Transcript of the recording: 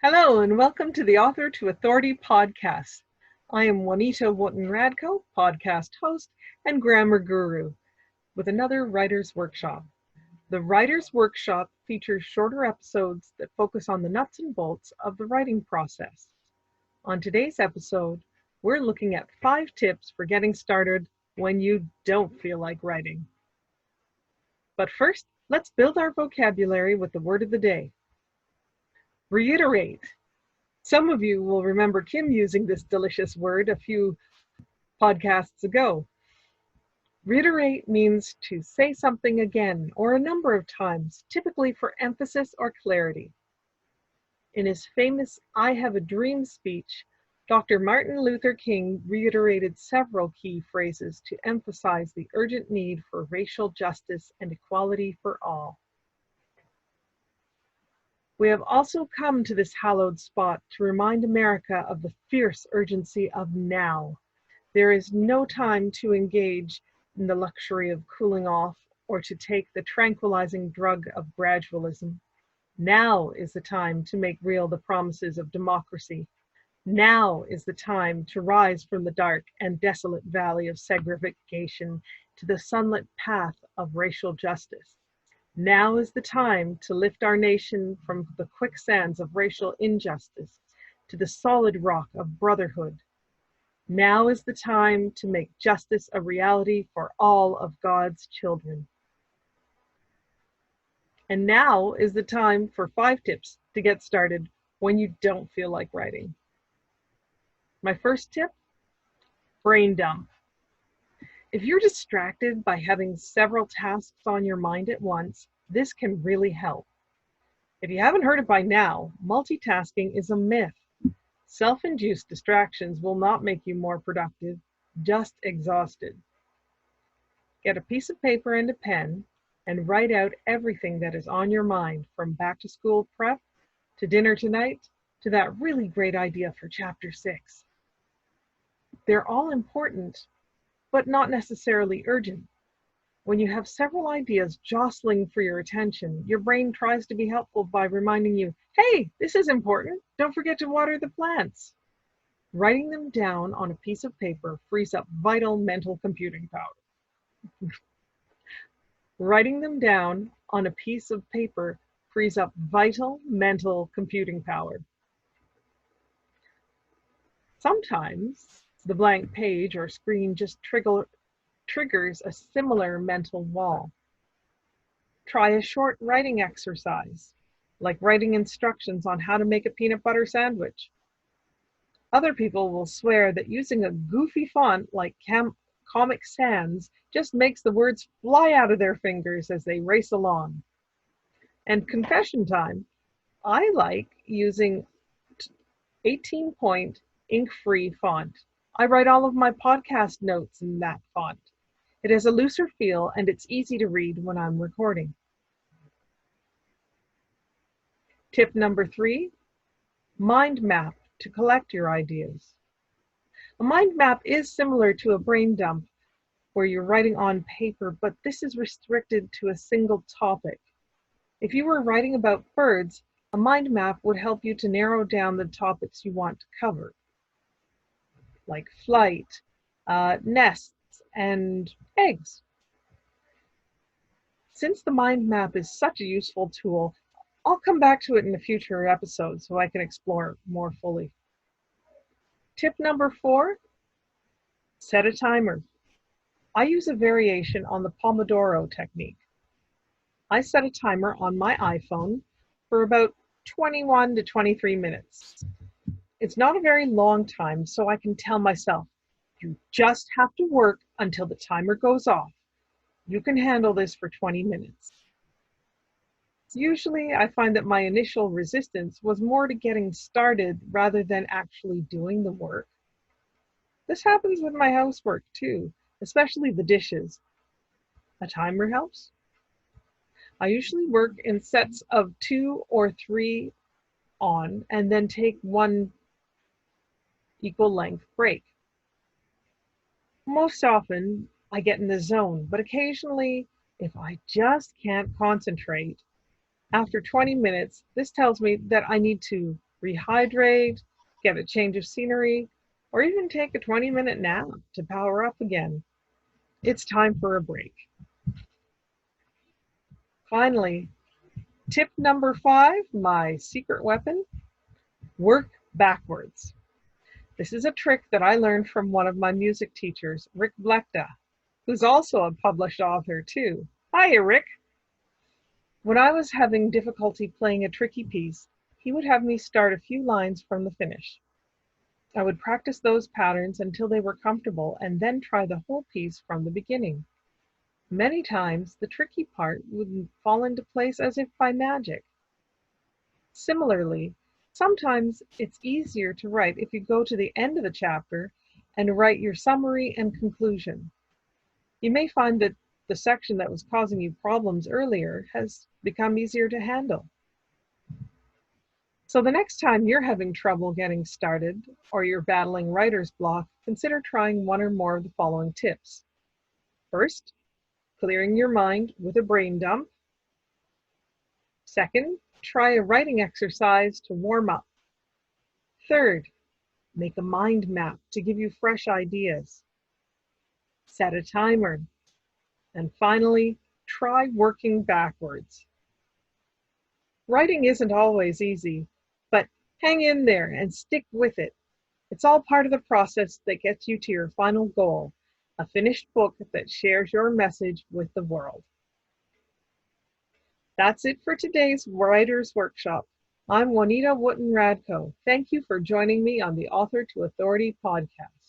Hello and welcome to the Author to Authority podcast. I am Juanita Wootton-Radko, podcast host and grammar guru, with another Writer's Workshop. The Writer's Workshop features shorter episodes that focus on the nuts and bolts of the writing process. On today's episode, we're looking at 5 tips for getting started when you don't feel like writing. But first, let's build our vocabulary with the word of the day. Reiterate. Some of you will remember Kim using this delicious word a few podcasts ago. Reiterate means to say something again or a number of times, typically for emphasis or clarity. In his famous I Have a Dream speech, Dr. Martin Luther King reiterated several key phrases to emphasize the urgent need for racial justice and equality for all. We have also come to this hallowed spot to remind America of the fierce urgency of now. There is no time to engage in the luxury of cooling off or to take the tranquilizing drug of gradualism. Now is the time to make real the promises of democracy. Now is the time to rise from the dark and desolate valley of segregation to the sunlit path of racial justice. Now is the time to lift our nation from the quicksands of racial injustice to the solid rock of brotherhood. Now is the time to make justice a reality for all of God's children. And now is the time for 5 tips to get started when you don't feel like writing. My first tip, brain dump. If you're distracted by having several tasks on your mind at once, this can really help. If you haven't heard it by now, multitasking is a myth. Self-induced distractions will not make you more productive, just exhausted. Get a piece of paper and a pen and write out everything that is on your mind, from back to school prep to dinner tonight to that really great idea for chapter 6. They're all important, but not necessarily urgent. When you have several ideas jostling for your attention, your brain tries to be helpful by reminding you, hey, this is important. Don't forget to water the plants. Writing them down on a piece of paper frees up vital mental computing power. Writing them down on a piece of paper frees up vital mental computing power. Sometimes the blank page or screen just triggers a similar mental wall. Try a short writing exercise, like writing instructions on how to make a peanut butter sandwich. Other people will swear that using a goofy font like Comic Sans just makes the words fly out of their fingers as they race along. And confession time, I like using 18-point ink-free font. I write all of my podcast notes in that font. It has a looser feel and it's easy to read when I'm recording. Tip number 3, mind map to collect your ideas. A mind map is similar to a brain dump where you're writing on paper, but this is restricted to a single topic. If you were writing about birds, a mind map would help you to narrow down the topics you want to cover, like flight, nests, and eggs. Since the mind map is such a useful tool, I'll come back to it in a future episode so I can explore it more fully. Tip number 4, set a timer. I use a variation on the Pomodoro technique. I set a timer on my iPhone for about 21 to 23 minutes. It's not a very long time, so I can tell myself, you just have to work until the timer goes off. You can handle this for 20 minutes. Usually, I find that my initial resistance was more to getting started rather than actually doing the work. This happens with my housework too, especially the dishes. A timer helps. I usually work in sets of 2 or 3 on and then take 1 equal length break. Most often, I get in the zone, but occasionally, if I just can't concentrate, after 20 minutes, this tells me that I need to rehydrate, get a change of scenery, or even take a 20-minute nap to power up again. It's time for a break. Finally, tip number 5, my secret weapon, work backwards. This is a trick that I learned from one of my music teachers, Rick Blechta, who's also a published author too. Hiya, Rick. When I was having difficulty playing a tricky piece, he would have me start a few lines from the finish. I would practice those patterns until they were comfortable and then try the whole piece from the beginning. Many times, the tricky part would fall into place as if by magic. Similarly, sometimes it's easier to write if you go to the end of the chapter and write your summary and conclusion. You may find that the section that was causing you problems earlier has become easier to handle. So the next time you're having trouble getting started or you're battling writer's block, consider trying one or more of the following tips. First, clearing your mind with a brain dump. Second, try a writing exercise to warm up. Third, make a mind map to give you fresh ideas. Set a timer. And finally, try working backwards. Writing isn't always easy, but hang in there and stick with it. It's all part of the process that gets you to your final goal, a finished book that shares your message with the world. That's it for today's Writer's Workshop. I'm Juanita Wootton-Radko. Thank you for joining me on the Author to Authority podcast.